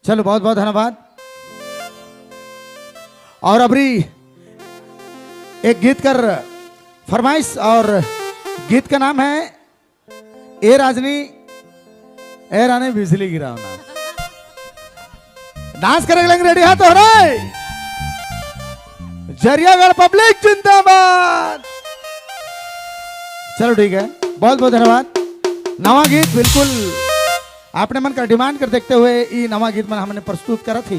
चलो बहुत बहुत धन्यवाद। और अभी एक गीत कर फरमाइश, और गीत का नाम है ए राजनी ए रानी बिजली गिरावना। डांस करेंगे लेंगे, रेडी हाथ हो रहा है। जरियागढ़ पब्लिक जिंदाबाद। चलो ठीक है, बहुत बहुत धन्यवाद। नवा गीत बिल्कुल आपने मन का डिमांड कर देखते हुए ये नवा गीत में हमने प्रस्तुत करा थी।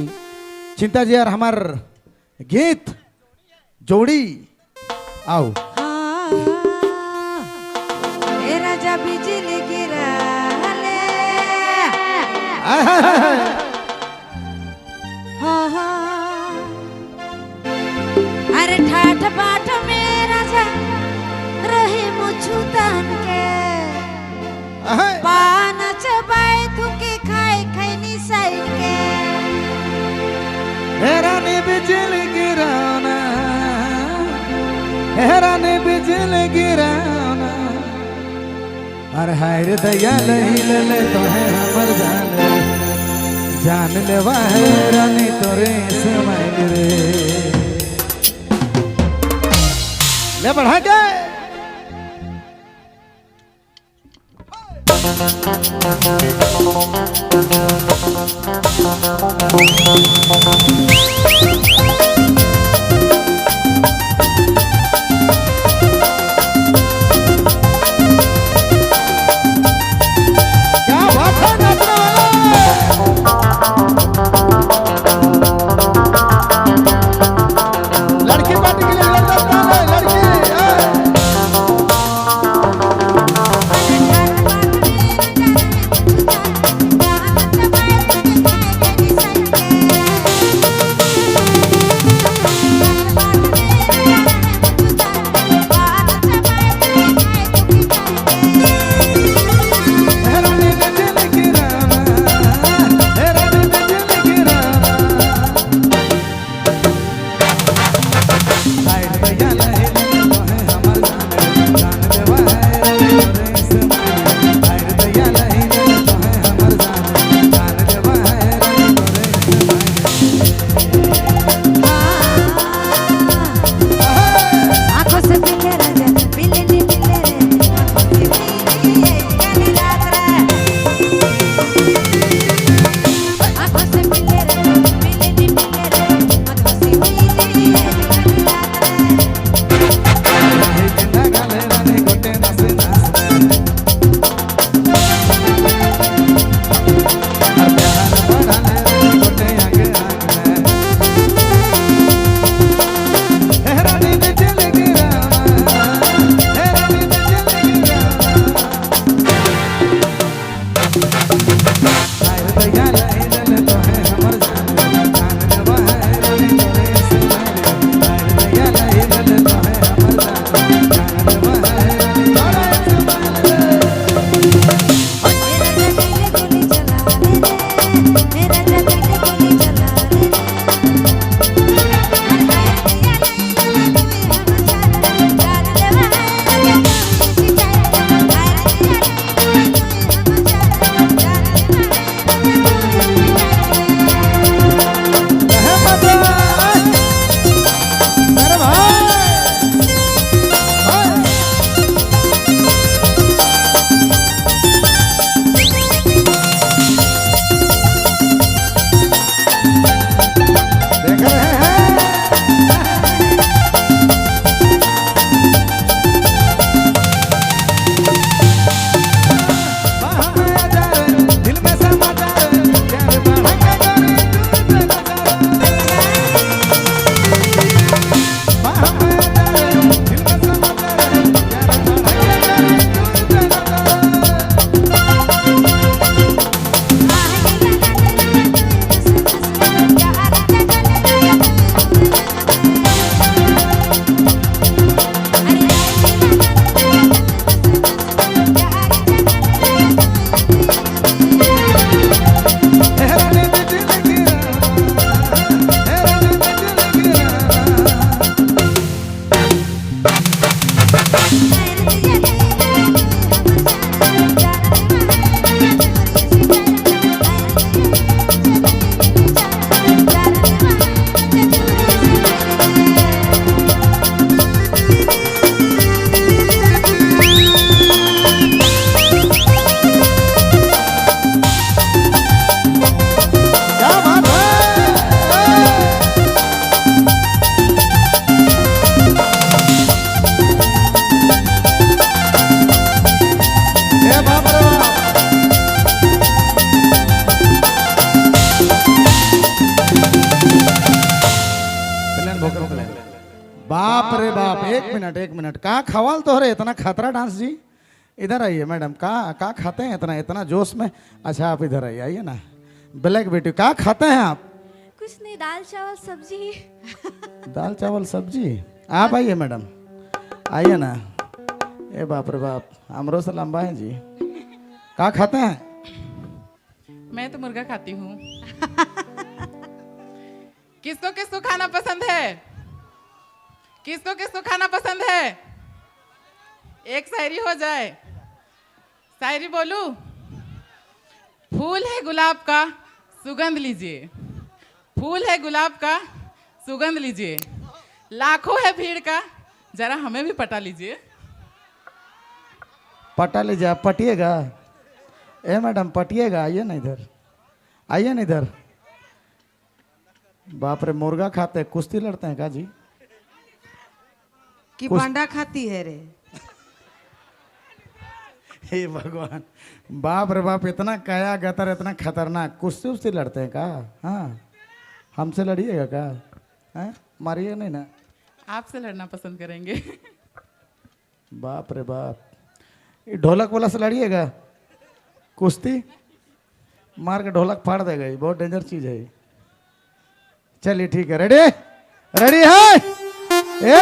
चिंता जी और हमार गीत जोड़ी आओ। राजा बिजली गिरा ले, अरे ठाठ बाट में राजा रहे मुझू तन के पान चबाए थुके खाए खैनी साइड के। रानी बिजली गिराना, रानी बिजली गिराना, अरे हाय रे दया नहीं ले ले तो है हमर जान लेवा है रानी तोरे समय रे। ले बढ़ा के बाप रे बाप, एक मिनट कहाँ खवाल तो रहे इतना खतरा डांस जी। इधर आइए मैडम, कहाँ खाते हैं इतना इतना जोश में। अच्छा आप इधर आइए, आइए ना। ब्लैक ब्यूटी, कहाँ खाते हैं आप? कुछ नहीं, दाल चावल सब्जी। दाल चावल सब्जी। आप आइए मैडम, आइए ना। ए बाप रे बाप, हमरो से लंबा है जी। कहाँ खाते हैं? मैं तो मुर्गा खाती हूँ। किसको किसको खाना पसंद है? किसको किसको खाना पसंद है? एक शायरी हो जाए। शायरी बोलूं? फूल है गुलाब का सुगंध लीजिए, फूल है गुलाब का सुगंध लीजिए, लाखों है भीड़ का, जरा हमें भी पटा लीजिए। पटा लीजिए, आप पटिएगा। ए मैडम पटिएगा, आइए ना इधर, आइए ना इधर। बाप रे, मुर्गा खाते हैं, कुश्ती लड़ते हैं का जी? कि बांडा खाती है रे? हे भगवान, बाप रे बाप, इतना काया गतर, इतना खतरनाक, कुश्ती उश्ती लड़ते हैं का? हाँ, हमसे लड़िएगा का? हैं, मारिए नहीं ना? आपसे लड़ना पसंद करेंगे। बाप रे बाप, ये ढोलक वाला से लड़िएगा कुश्ती, मार के ढोलक फाड़ देगा, ये बहुत डेंजर चीज है। चलिए ठीक है, रेडी रेडी है।